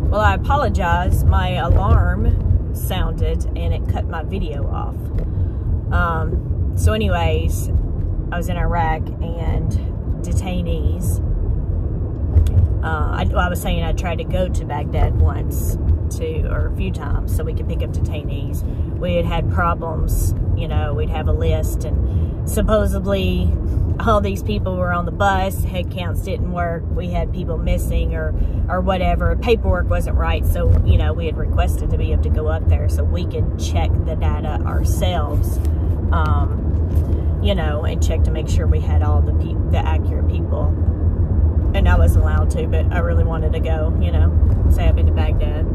Well, I apologize. My alarm sounded and it cut my video off. So anyways, I was in Iraq and detainees. I was saying I tried to go to Baghdad once, or a few times, so we could pick up detainees. We had problems, you know, we'd have a list, and supposedly all these people were on the bus, head counts didn't work, we had people missing or whatever, paperwork wasn't right, so, you know, we had requested to be able to go up there so we could check the data ourselves, you know, and check to make sure we had all the accurate people. And I wasn't allowed to, but I really wanted to go, you know, say I've been to Baghdad.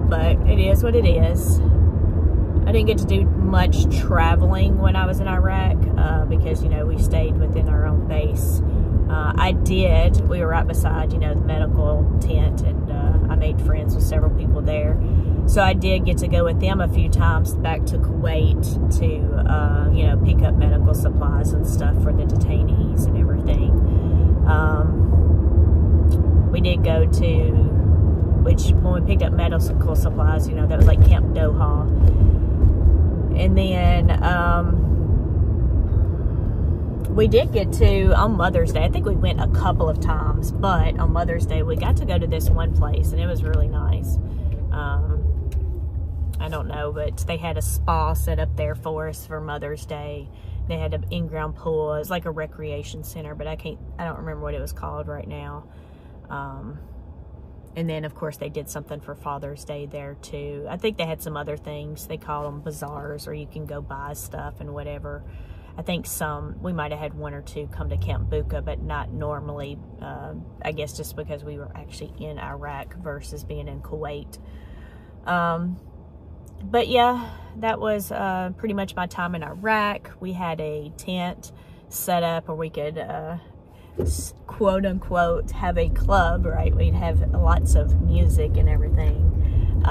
But it is what it is. I didn't get to do much traveling when I was in Iraq because, you know, we stayed within our own base. We were right beside, you know, the medical tent, and I made friends with several people there. So I did get to go with them a few times back to Kuwait to, you know, pick up medical supplies and stuff for the detainees and everything. We did go to, when we picked up medical supplies, you know, that was like Camp Doha. And then we did get to, on Mother's Day, I think we went a couple of times, but on Mother's Day we got to go to this one place, and it was really nice. I don't know, but they had a spa set up there for us for Mother's Day. They had an in-ground pool. It was like a recreation center, but I don't remember what it was called right now. And then, of course, they did something for Father's Day there, too. I think they had some other things. They call them bazaars, or you can go buy stuff and whatever. I think we might have had one or two come to Camp Buka, but not normally. I guess just because we were actually in Iraq versus being in Kuwait. But yeah, that was pretty much my time in Iraq. We had a tent set up where we could quote unquote have a club, right? We'd have lots of music and everything.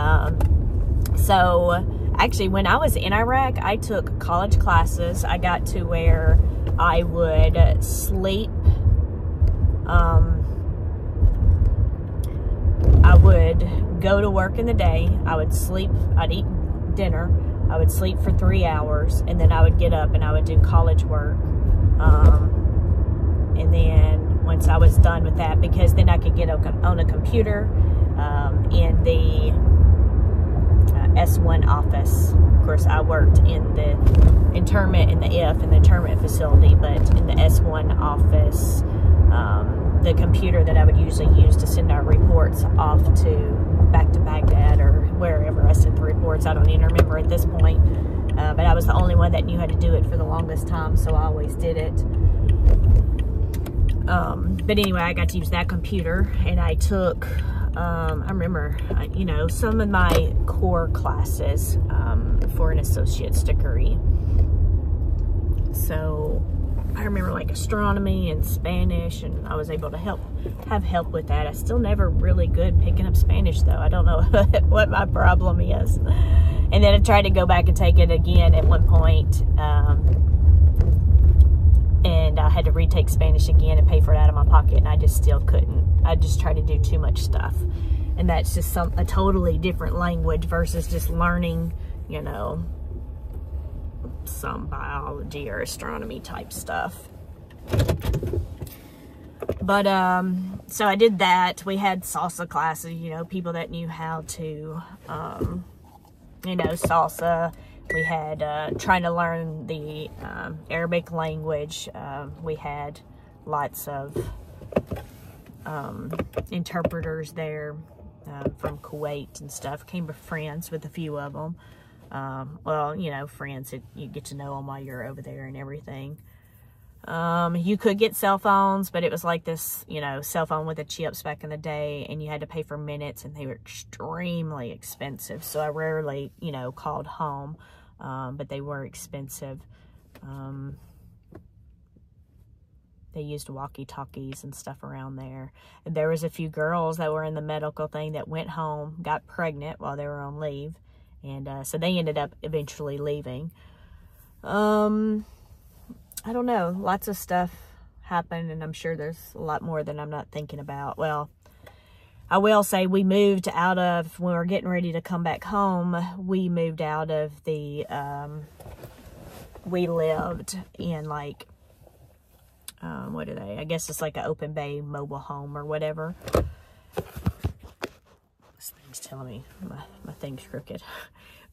So actually, when I was in Iraq, I took college classes. I got to where I would sleep. I would go to work in the day. I would sleep. I'd eat dinner. I would sleep for 3 hours, and then I would get up and I would do college work. And then once I was done with that, because then I could get on a computer in the S1 office. Of course, I worked in the internment, in the internment facility, but in the S1 office, the computer that I would usually use to send our reports off back to Baghdad or wherever I sent the reports. I don't even remember at this point, but I was the only one that knew how to do it for the longest time, so I always did it. But anyway, I got to use that computer, and I took, I remember, you know, some of my core classes for an associate's degree. So I remember like astronomy and Spanish, and I was able to have help with that. I still never really good picking up Spanish though. I don't know what my problem is. And then I tried to go back and take it again at one point. And I had to retake Spanish again and pay for it out of my pocket, and I just still couldn't. I just tried to do too much stuff. And that's just a totally different language versus just learning, you know, some biology or astronomy type stuff. But so I did that. We had salsa classes, you know, people that knew how to you know, salsa. We had trying to learn the Arabic language. We had lots of interpreters there from Kuwait and stuff. Came to friends with a few of them. Well, you know, friends that you get to know them while you're over there and everything. You could get cell phones, but it was like this, you know, cell phone with the chips back in the day, and you had to pay for minutes, and they were extremely expensive. So I rarely, you know, called home, but they were expensive. They used walkie-talkies and stuff around there. And there was a few girls that were in the medical thing that went home, got pregnant while they were on leave. And so they ended up eventually leaving. I don't know. Lots of stuff happened, and I'm sure there's a lot more that I'm not thinking about. Well, I will say we moved out of, when we were getting ready to come back home, we moved out of the, we lived in like, what are they? I guess it's like an open bay mobile home or whatever. This thing's telling me my thing's crooked.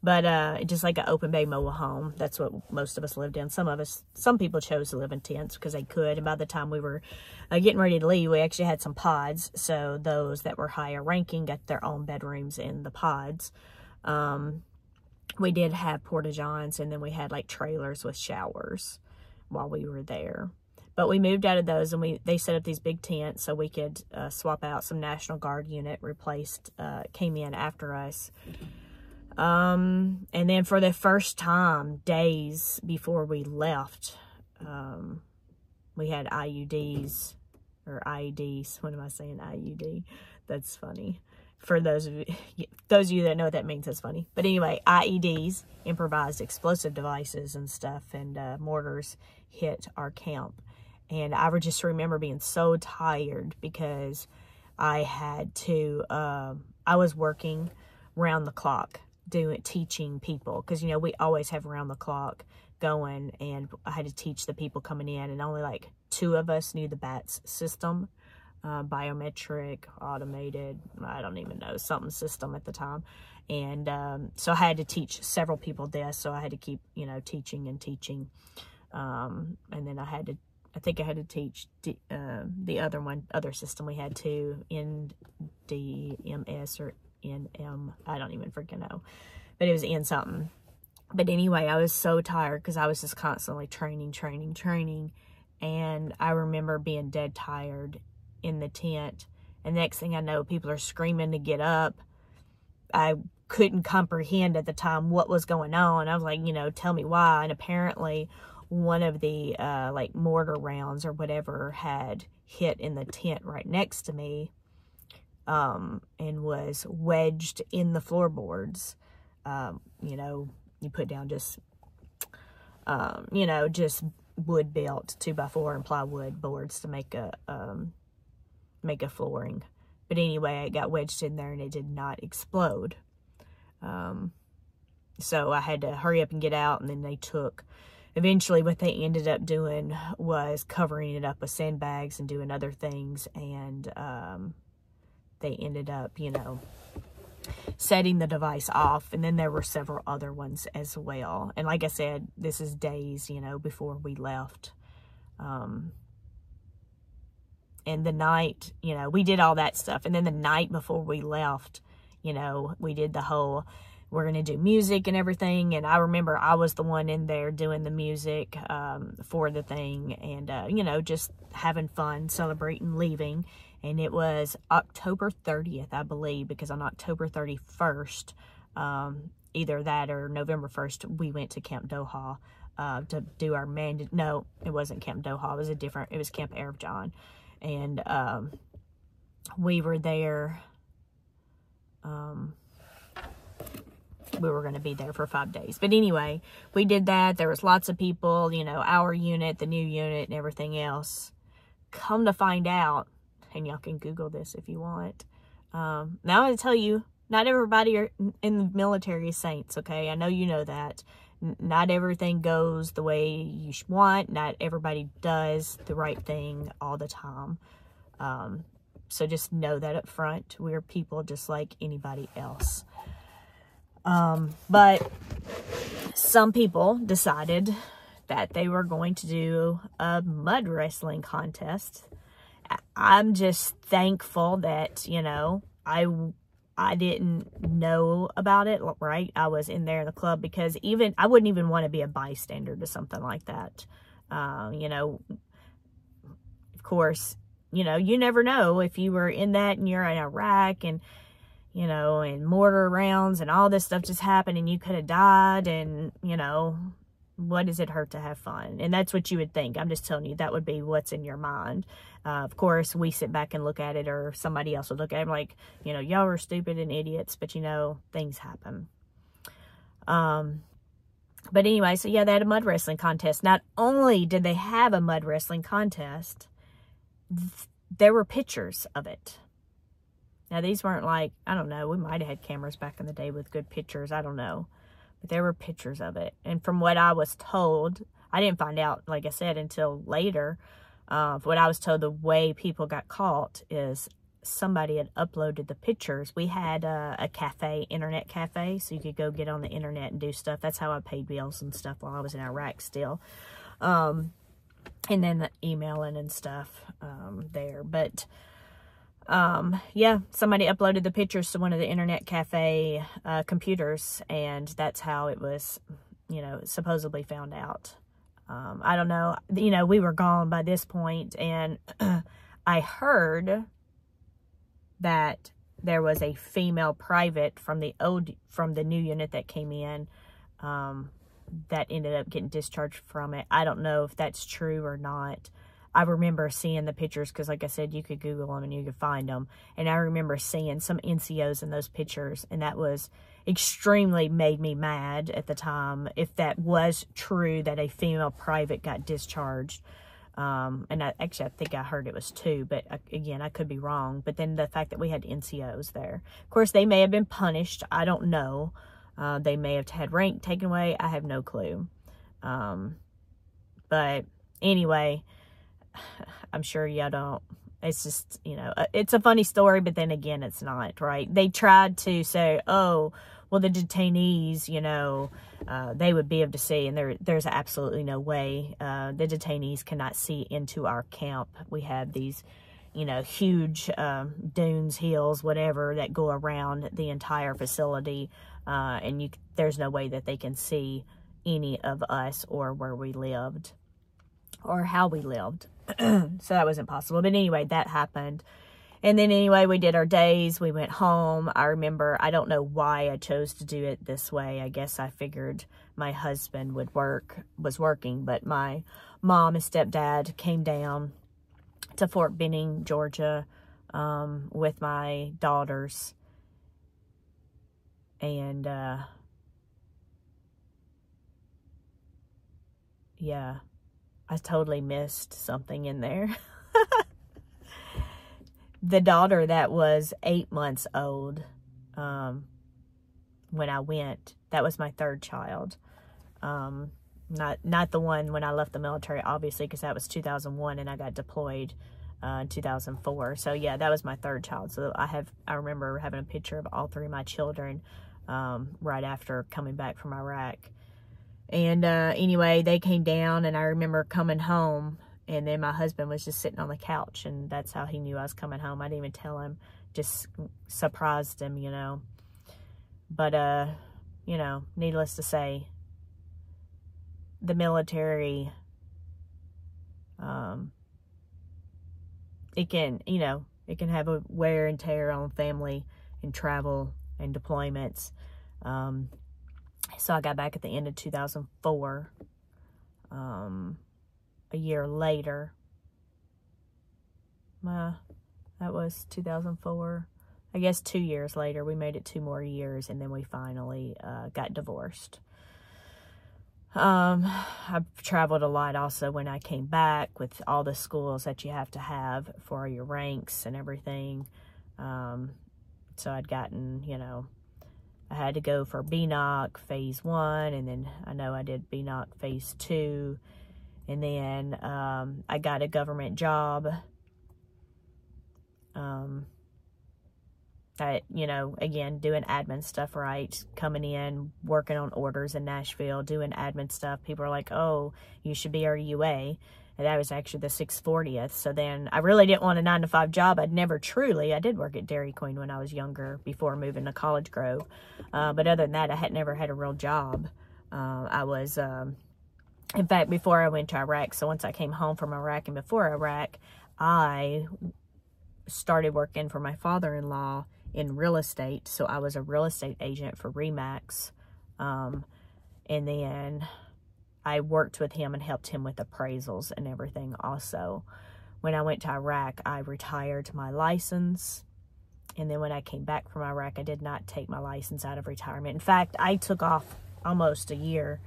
But just like an open bay mobile home. That's what most of us lived in. Some people chose to live in tents because they could. And by the time we were getting ready to leave, we actually had some pods. So those that were higher ranking got their own bedrooms in the pods. We did have porta-johns, and then we had like trailers with showers while we were there. But we moved out of those, and they set up these big tents so we could swap out. Some National Guard unit came in after us. And then for the first time, days before we left, we had IUDs, or IEDs. What am I saying? IUD. That's funny. For those of you that know what that means, that's funny. But anyway, IEDs, improvised explosive devices and stuff, and mortars hit our camp. And I just remember being so tired because I had to, I was working round the clock teaching people, because, you know, we always have round the clock going, and I had to teach the people coming in, and only like 2 of us knew the BATS system, biometric, automated, I don't even know, something system at the time. And so I had to teach several people this, so I had to keep, you know, teaching and teaching. And then I think I had to teach the other system we had too, NDMS or NM, I don't even freaking know, but it was in something. But anyway, I was so tired because I was just constantly training, and I remember being dead tired in the tent, and next thing I know, people are screaming to get up. I couldn't comprehend at the time what was going on. I was like, you know, tell me why. And apparently one of the like mortar rounds or whatever had hit in the tent right next to me, and was wedged in the floorboards. You know, you put down just, you know, just wood built 2x4 and plywood boards to make a flooring. But anyway, it got wedged in there and it did not explode. So I had to hurry up and get out, and then eventually what they ended up doing was covering it up with sandbags and doing other things, and they ended up, you know, setting the device off. And then there were several other ones as well. And like I said, this is days, you know, before we left. And the night, you know, we did all that stuff. And then the night before we left, you know, we did the whole, we're going to do music and everything. And I remember I was the one in there doing the music for the thing. And, you know, just having fun, celebrating, leaving. And it was October 30th, I believe, because on October 31st, either that or November 1st, we went to Camp Doha to do our no, it wasn't Camp Doha. It was Camp Arab John. And we were there. We were going to be there for 5 days. But anyway, we did that. There was lots of people, you know, our unit, the new unit, and everything else. Come to find out, and y'all can Google this if you want. Now I'm going to tell you, not everybody in the military is saints, okay? I know you know that. Not everything goes the way you want. Not everybody does the right thing all the time. So just know that up front. We're people just like anybody else. But some people decided that they were going to do a mud wrestling contest. I'm just thankful that, you know, I didn't know about it, right? I was in there in the club, because I wouldn't even want to be a bystander to something like that. You know, of course, you know, you never know if you were in that and you're in Iraq, and, you know, and mortar rounds and all this stuff just happened, and you could have died, and, you know, what does it hurt to have fun? And that's what you would think. I'm just telling you, that would be what's in your mind. Of course, we sit back and look at it, or somebody else would look at it like, you know, y'all are stupid and idiots, but, you know, things happen. But anyway, so yeah, they had a mud wrestling contest. Not only did they have a mud wrestling contest, there were pictures of it. Now, these weren't like, I don't know, we might have had cameras back in the day with good pictures. I don't know. But there were pictures of it. And from what I was told, I didn't find out, like I said, until later. What I was told, the way people got caught is somebody had uploaded the pictures. We had a cafe, internet cafe, so you could go get on the internet and do stuff. That's how I paid bills and stuff while I was in Iraq still. And then the emailing and stuff there. But, yeah, somebody uploaded the pictures to one of the internet cafe computers, and that's how it was, you know, supposedly found out. I don't know. You know, we were gone by this point, and I heard that there was a female private from the new unit that came in that ended up getting discharged from it. I don't know if that's true or not. I remember seeing the pictures because, like I said, you could Google them and you could find them. And I remember seeing some NCOs in those pictures, and that was extremely made me mad at the time, if that was true, that a female private got discharged. And I think I heard it was 2, but again, I could be wrong. But then the fact that we had NCOs there. Of course, they may have been punished. I don't know. They may have had rank taken away. I have no clue. But anyway, I'm sure y'all don't. It's just, you know, it's a funny story, but then again, it's not, right? They tried to say, oh, well, the detainees, you know, they would be able to see, and there's absolutely no way. The detainees cannot see into our camp. We have these, you know, huge dunes, hills, whatever, that go around the entire facility, and there's no way that they can see any of us or where we lived or how we lived. So that was impossible. But anyway, that happened. And then anyway, we did our days. We went home. I remember, I don't know why I chose to do it this way. I guess I figured my husband was working, but my mom and stepdad came down to Fort Benning, Georgia, with my daughters. And, yeah, I totally missed something in there. The daughter that was 8 months old when I went, that was my 3rd child. Not the one when I left the military, obviously, because that was 2001 and I got deployed in 2004. So yeah, that was my 3rd child. So I remember having a picture of all 3 of my children right after coming back from Iraq. And anyway, they came down, and I remember coming home, and then my husband was just sitting on the couch, and that's how he knew I was coming home. I didn't even tell him, just surprised him, you know. But, you know, needless to say, the military, it can, you know, it can have a wear and tear on family and travel and deployments. So I got back at the end of 2004. A year later, that was 2004. I guess 2 years later, we made it 2 more years, and then we finally got divorced. I've traveled a lot also when I came back with all the schools that you have to have for your ranks and everything. So I'd gotten, you know, I had to go for BNOC phase 1, and then I know I did BNOC phase 2, and then I got a government job. You know, again, doing admin stuff, right? Coming in, working on orders in Nashville, doing admin stuff. People are like, oh, you should be our UA. And that was actually the 640th. So then I really didn't want a 9-to-5 job. I did work at Dairy Queen when I was younger before moving to College Grove. But other than that, I had never had a real job. I was, in fact, before I went to Iraq, so once I came home from Iraq and before Iraq, I started working for my father-in-law in real estate. So I was a real estate agent for Remax. And then I worked with him and helped him with appraisals and everything also. When I went to Iraq, I retired my license. And then when I came back from Iraq, I did not take my license out of retirement. In fact, I took off almost a year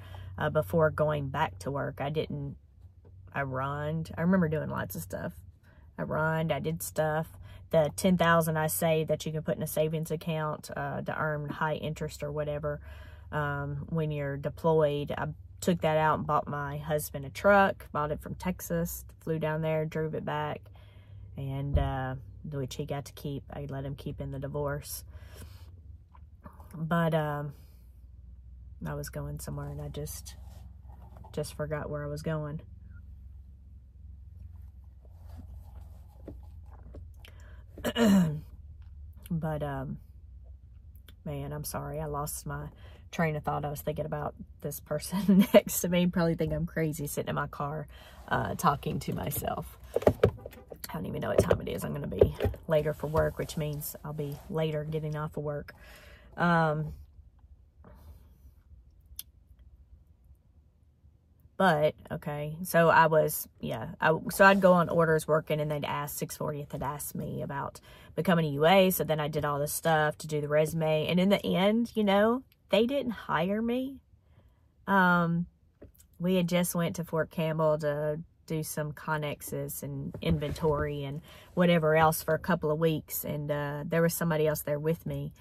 before going back to work. I runned. I remember doing lots of stuff. I did stuff. the $10,000 I say that you can put in a savings account to earn high interest or whatever when you're deployed. I took that out and bought my husband a truck, bought it from Texas, flew down there, drove it back, and which he got to keep. I let him keep in the divorce. But I was going somewhere and I just forgot where I was going. But man, I'm sorry, I lost my train of thought. I was thinking about this person next to me. Probably think I'm crazy sitting in my car talking to myself. I don't even know what time it is. I'm going to be later for work, which means I'll be later getting off of work. But, okay, so I was, so I'd go on orders working, and they'd ask, 640th had asked me about becoming a UA, so then I did all this stuff to do the resume, and in the end, you know, they didn't hire me. We had just went to Fort Campbell to do some connexes and inventory and whatever else for a couple of weeks, and there was somebody else there with me.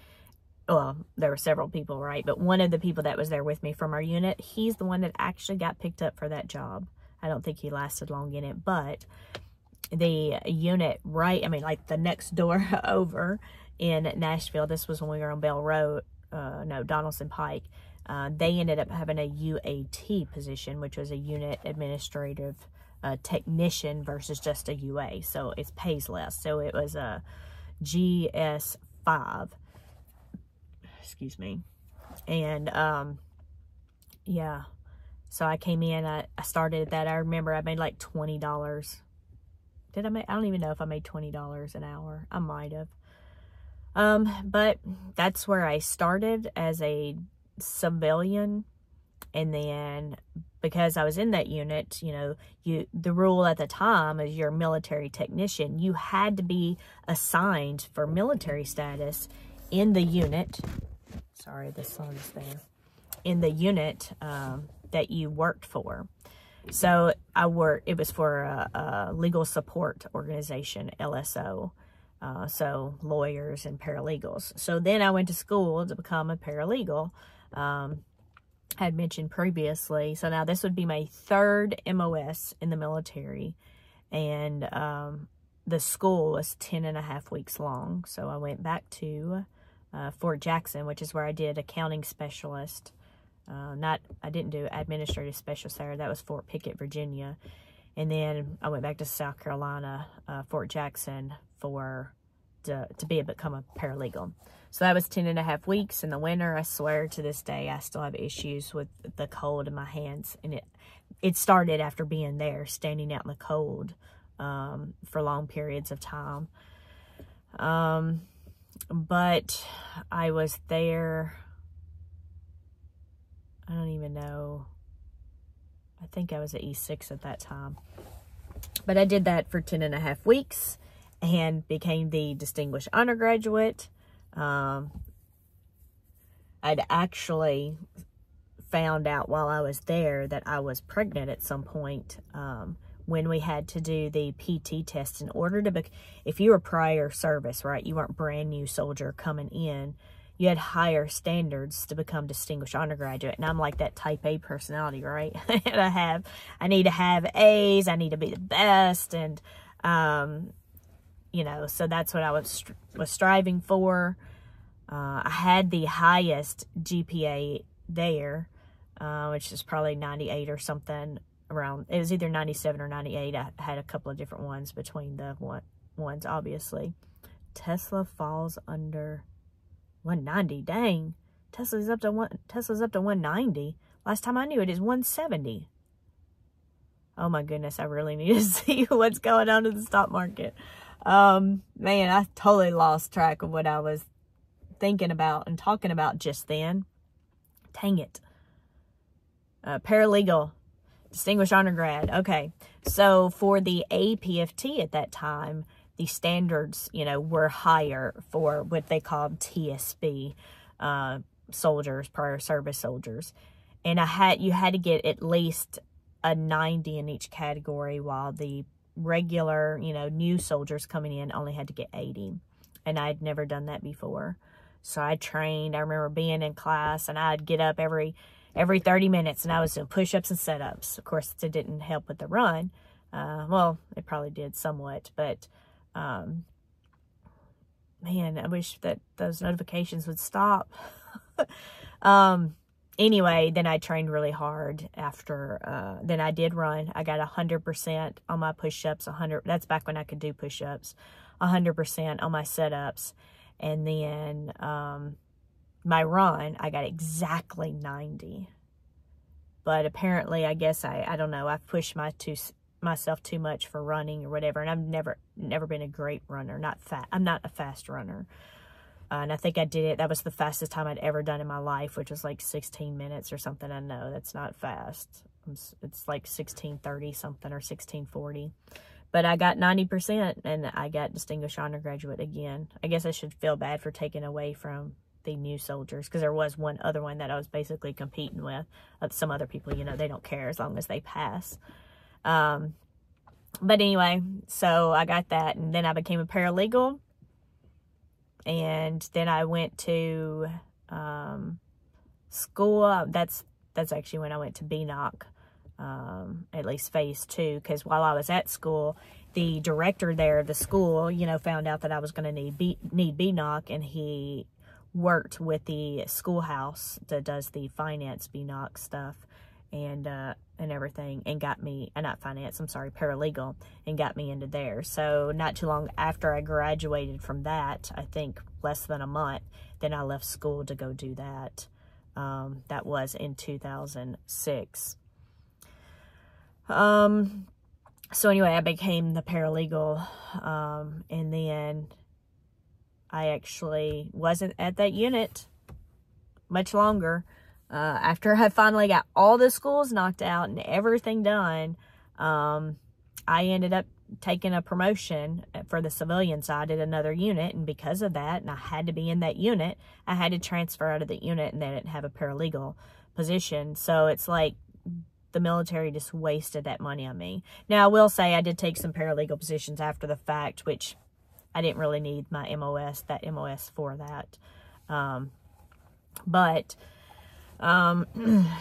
Well, there were several people, right? But one of the people that was there with me from our unit, he's the one that actually got picked up for that job. I don't think he lasted long in it, but the unit like the next door over in Nashville, this was when we were on Bell Road, Donaldson Pike, they ended up having a UAT position, which was a unit administrative technician versus just a UA. So it pays less. So it was a GS7. Excuse me. And yeah, so I came in, I started that. I remember I made like $20. Did I don't even know if I made $20 an hour. I might have. But that's where I started as a civilian. And then because I was in that unit, you know, the rule at the time is you're a military technician. You had to be assigned for military status in the unit. Sorry, the sun's there. In the unit that you worked for. So it was for a legal support organization, LSO. So lawyers and paralegals. So then I went to school to become a paralegal. I had mentioned previously. So now this would be my third MOS in the military. And the school was 10.5 weeks long. So I went back to Fort Jackson, which is where I did accounting specialist. I didn't do administrative specialist there. That was Fort Pickett, Virginia. And then I went back to South Carolina, Fort Jackson, to become a paralegal. So that was 10.5 weeks in the winter. I swear to this day, I still have issues with the cold in my hands. And it started after being there, standing out in the cold for long periods of time. But I was there, I don't even know, I think I was at E6 at that time. But I did that for 10.5 weeks and became the distinguished undergraduate. I'd actually found out while I was there that I was pregnant at some point, when we had to do the PT test in order to if you were prior service, right, you weren't brand new soldier coming in, you had higher standards to become distinguished undergraduate. And I'm like that type A personality, right? And I need to have A's, I need to be the best. And, you know, so that's what I was striving for. I had the highest GPA there, which is probably 98 or something. It was either 97 or 98. I had a couple of different ones between the ones, obviously. Tesla falls under 190. Dang. Tesla's up to 190. Last time I knew it is 170. Oh my goodness, I really need to see what's going on in the stock market. Man, I totally lost track of what I was thinking about and talking about just then. Dang it. Paralegal. Distinguished undergrad. Okay. So for the APFT at that time, the standards, you know, were higher for what they called TSB soldiers, prior service soldiers. And you had to get at least a 90 in each category, while the regular, you know, new soldiers coming in only had to get 80. And I'd never done that before. So I trained. I remember being in class, and I'd get up every 30 minutes, and I was doing push-ups and set-ups. Of course, it didn't help with the run. Well, it probably did somewhat, but man, I wish that those notifications would stop. Anyway, then I trained really hard after, then I did run. I got 100% on my push-ups, 100, that's back when I could do push-ups, 100% on my set-ups. And then, my run, I got exactly 90. But apparently, I guess I don't know, I've pushed myself too much for running or whatever. And I've never been a great runner, I'm not a fast runner. And I think I did it. That was the fastest time I'd ever done in my life, which was like 16 minutes or something. I know that's not fast. It's like 16:30 something or 16:40. But I got 90% and I got Distinguished Honor Graduate again. I guess I should feel bad for taking away from the new soldiers, because there was one other one that I was basically competing with. Some other people, you know, they don't care as long as they pass. But anyway, so I got that, and then I became a paralegal. And then I went to school. That's actually when I went to BNOC, at least phase 2, because while I was at school, the director there of the school, you know, found out that I was going to need BNOC, and he worked with the schoolhouse that does the finance BNOC stuff and everything, and got me, not finance, I'm sorry, paralegal, and got me into there. So not too long after I graduated from that, I think less than a month, then I left school to go do that. That was in 2006. So anyway, I became the paralegal, and then I actually wasn't at that unit much longer. After I finally got all the schools knocked out and everything done, I ended up taking a promotion for the civilian side at another unit. And because of that, and I had to be in that unit, I had to transfer out of the unit, and they didn't have a paralegal position. So it's like the military just wasted that money on me. Now, I will say I did take some paralegal positions after the fact, which I didn't really need my MOS, that MOS for that.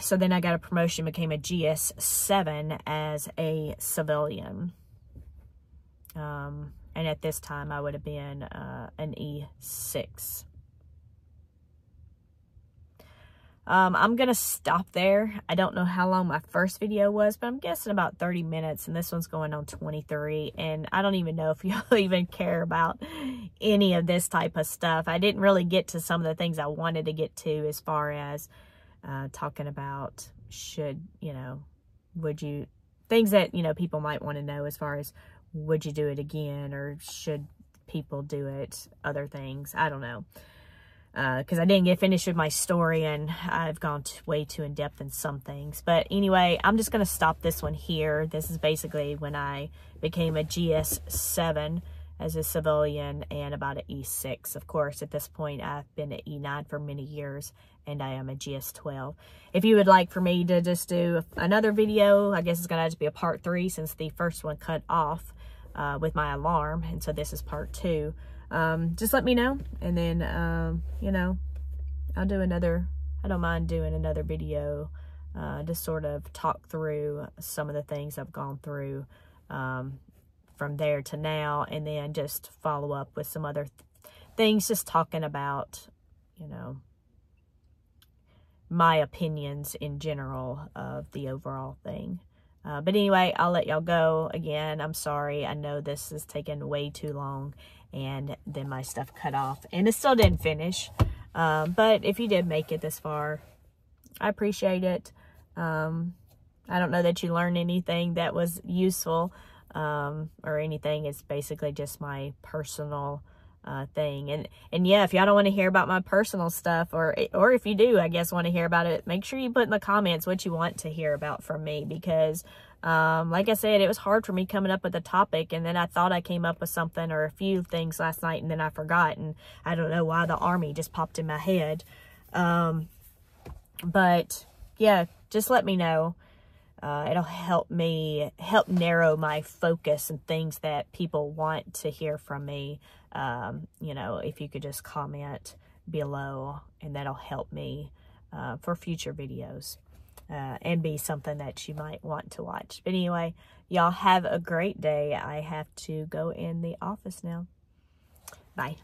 So then I got a promotion, became a GS7 as a civilian. And at this time I would have been an E6. I'm going to stop there. I don't know how long my first video was, but I'm guessing about 30 minutes, and this one's going on 23, and I don't even know if y'all even care about any of this type of stuff. I didn't really get to some of the things I wanted to get to as far as talking about things that, you know, people might want to know as far as would you do it again, or should people do it, other things. I don't know. Because I didn't get finished with my story, and I've gone way too in-depth in some things. But anyway, I'm just going to stop this one here. This is basically when I became a GS7 as a civilian and about an E6. Of course, at this point, I've been at E9 for many years, and I am a GS12. If you would like for me to just do another video, I guess it's going to have to be a part 3 since the first one cut off with my alarm. And so this is part 2. Just let me know, and then, you know, I'll do another, I don't mind doing another video, to sort of talk through some of the things I've gone through, from there to now, and then just follow up with some other things, just talking about, you know, my opinions in general of the overall thing. But anyway, I'll let y'all go. Again, I'm sorry. I know this has taken way too long, and then my stuff cut off, and it still didn't finish. But if you did make it this far, I appreciate it. I don't know that you learned anything that was useful, or anything. It's basically just my personal thing. And yeah, if y'all don't want to hear about my personal stuff, or if you do, I guess, want to hear about it, make sure you put in the comments what you want to hear about from me, because like I said, it was hard for me coming up with a topic, and then I thought I came up with something or a few things last night, and then I forgot, and I don't know why the Army just popped in my head. But yeah, just let me know. It'll help narrow my focus and things that people want to hear from me. You know, if you could just comment below, and that'll help me for future videos and be something that you might want to watch. But anyway, y'all have a great day. I have to go in the office now. Bye.